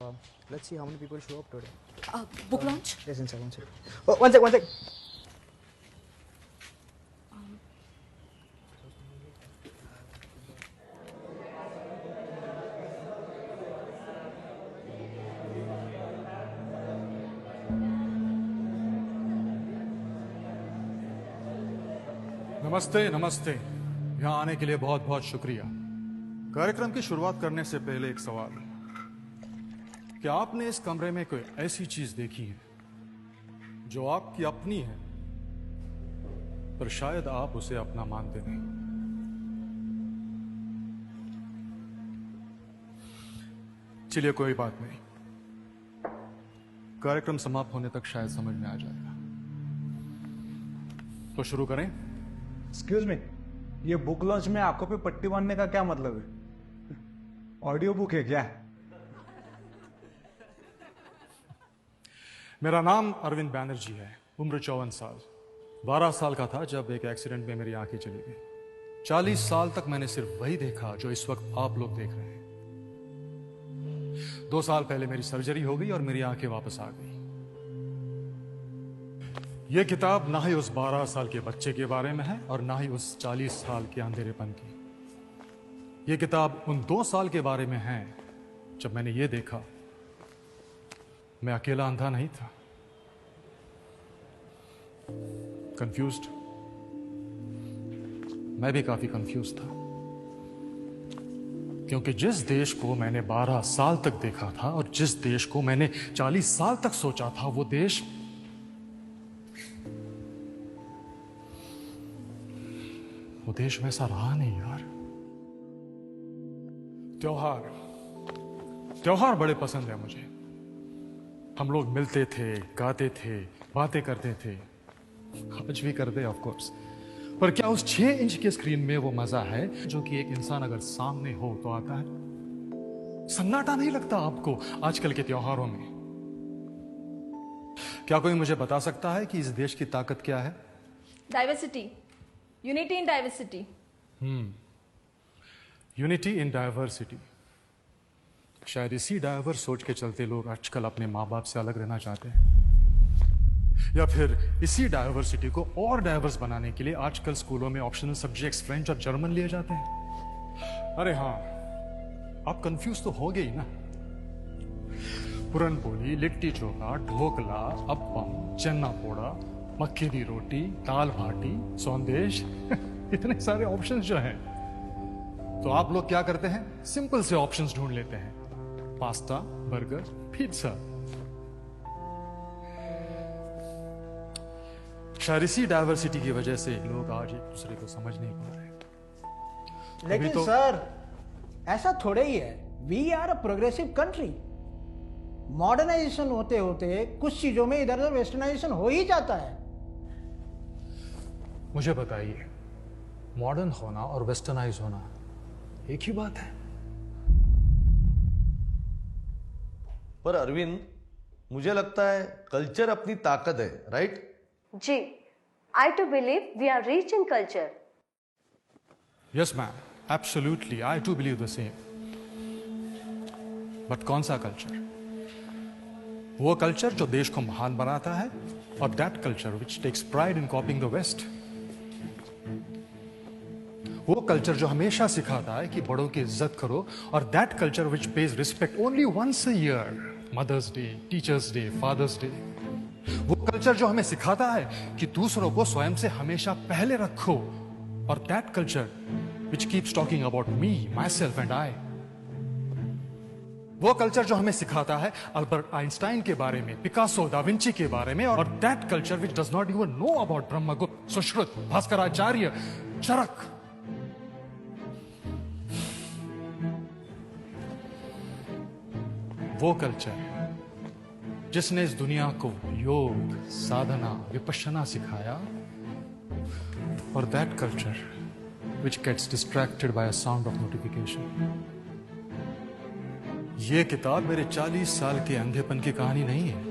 Let's see how many people show up today. Book launch? Yes, one second. Oh, one sec. नमस्ते नमस्ते। यहाँ आने के लिए बहुत बहुत शुक्रिया। कार्यक्रम की शुरुआत करने से पहले एक सवाल, क्या आपने इस कमरे में कोई ऐसी चीज देखी है जो आपकी अपनी है पर शायद आप उसे अपना मानते नहीं? चलिए कोई बात नहीं, कार्यक्रम समाप्त होने तक शायद समझ में आ जाएगा। तो शुरू करें। एक्सक्यूज मी, ये बुक लॉन्च में आंखों पे पट्टी बांधने का क्या मतलब है? ऑडियो बुक है क्या? मेरा नाम अरविंद बैनर्जी है, उम्र 54 साल। 12 साल का था जब एक एक्सीडेंट में मेरी आंखें चली गई। 40 साल तक मैंने सिर्फ वही देखा जो इस वक्त आप लोग देख रहे हैं। 2 साल पहले मेरी सर्जरी हो गई और मेरी आंखें वापस आ गई। यह किताब ना ही उस 12 साल के बच्चे के बारे में है और ना ही उस 40 साल के अंधेरेपन की। यह किताब उन 2 साल के बारे में है जब मैंने ये देखा मैं अकेला अंधा नहीं था। कंफ्यूज्ड, मैं भी काफी कंफ्यूज था, क्योंकि जिस देश को मैंने 12 साल तक देखा था और जिस देश को मैंने 40 साल तक सोचा था, वो देश वैसा रहा नहीं यार। त्योहार बड़े पसंद है मुझे। हम लोग मिलते थे, गाते थे, बातें करते थे, आज भी करते ऑफ कोर्स। पर क्या उस 6 इंच के स्क्रीन में वो मजा है जो कि एक इंसान अगर सामने हो तो आता है? सन्नाटा नहीं लगता आपको आजकल के त्योहारों में? क्या कोई मुझे बता सकता है कि इस देश की ताकत क्या है? Diversity. Unity in diversity. Unity in diversity. शायद इसी डाइवर्स सोच के चलते लोग आजकल अपने माँ बाप से अलग रहना चाहते हैं, या फिर इसी डाइवर्सिटी को और डाइवर्स बनाने के लिए आजकल स्कूलों में ऑप्शनल सब्जेक्ट्स फ्रेंच और जर्मन लिए जाते हैं। अरे हाँ, आप कंफ्यूज तो हो गई ना। पुरनपोली, लिट्टी चोखा, ढोकला, अप्पम, चन्ना पोड़ा, मक्के दी रोटी, दाल भाटी, सौंदेश इतने सारे ऑप्शंस जो हैं, तो आप लोग क्या करते हैं? सिंपल से ऑप्शंस ढूंढ लेते हैं, पास्ता, बर्गर, पिज्जा। शायद इसी डाइवर्सिटी की वजह से लोग आज एक दूसरे को समझ नहीं पा रहे। लेकिन सर, ऐसा थोड़े ही है। We are a progressive country. Modernisation होते होते कुछ चीजों में इधर उधर वेस्टर्नाइजेशन हो ही जाता है। मुझे बताइए, मॉडर्न होना और वेस्टर्नाइज होना एक ही बात है? पर अरविंद, मुझे लगता है कल्चर अपनी ताकत है, राइट? जी, I too believe we are rich in culture. Yes ma'am, absolutely, I too believe the same. But कौन सा कल्चर? वो कल्चर जो देश को महान बनाता है, और that culture which takes pride in copying the west. वो कल्चर जो हमेशा सिखाता है कि बड़ों की इज्जत करो, और that culture which pays respect only once a year, Mother's Day, Teacher's Day, Father's Day. वो कल्चर जो हमें सिखाता है कि दूसरों को स्वयं से हमेशा पहले रखो, और that culture which keeps talking about me, my self and I. वो कल्चर जो हमें सिखाता है अल्बर्ट आइंस्टाइन के बारे में, पिकासो, दा विंची के बारे में, और that culture which does not even know about Brahmagupta, Sushruta, Bhaskaracharya, Charaka. वो कल्चर जिसने इस दुनिया को योग, साधना, विपश्यना सिखाया, और that culture which gets distracted by a sound of notification. ये किताब मेरे 40 साल के अंधेपन की कहानी नहीं है,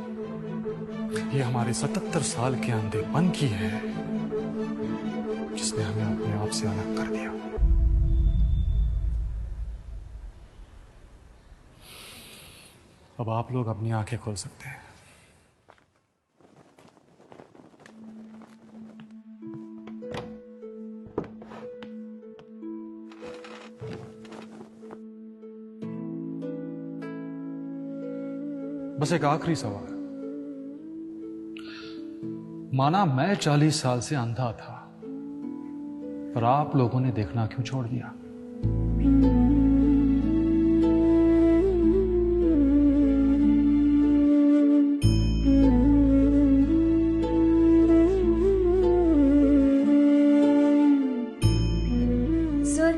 ये हमारे 77 साल के अंधेपन की है, जिसने हमें अपने आप से अलग कर दिया। अब आप लोग अपनी आंखें खोल सकते हैं। बस एक आखिरी सवाल। माना मैं 40 साल से अंधा था, पर आप लोगों ने देखना क्यों छोड़ दिया? सर,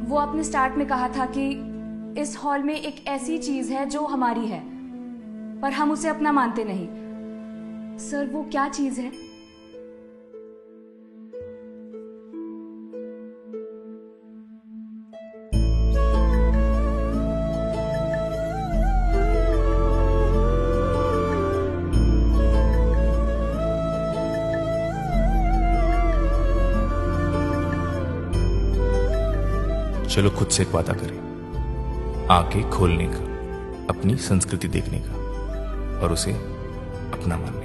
वो आपने स्टार्ट में कहा था कि इस हॉल में एक ऐसी चीज है जो हमारी है, पर हम उसे अपना मानते नहीं। सर, वो क्या चीज है? चलो खुद से एक वादा करें, आंखें खोलने का, अपनी संस्कृति देखने का और उसे अपना मानने का।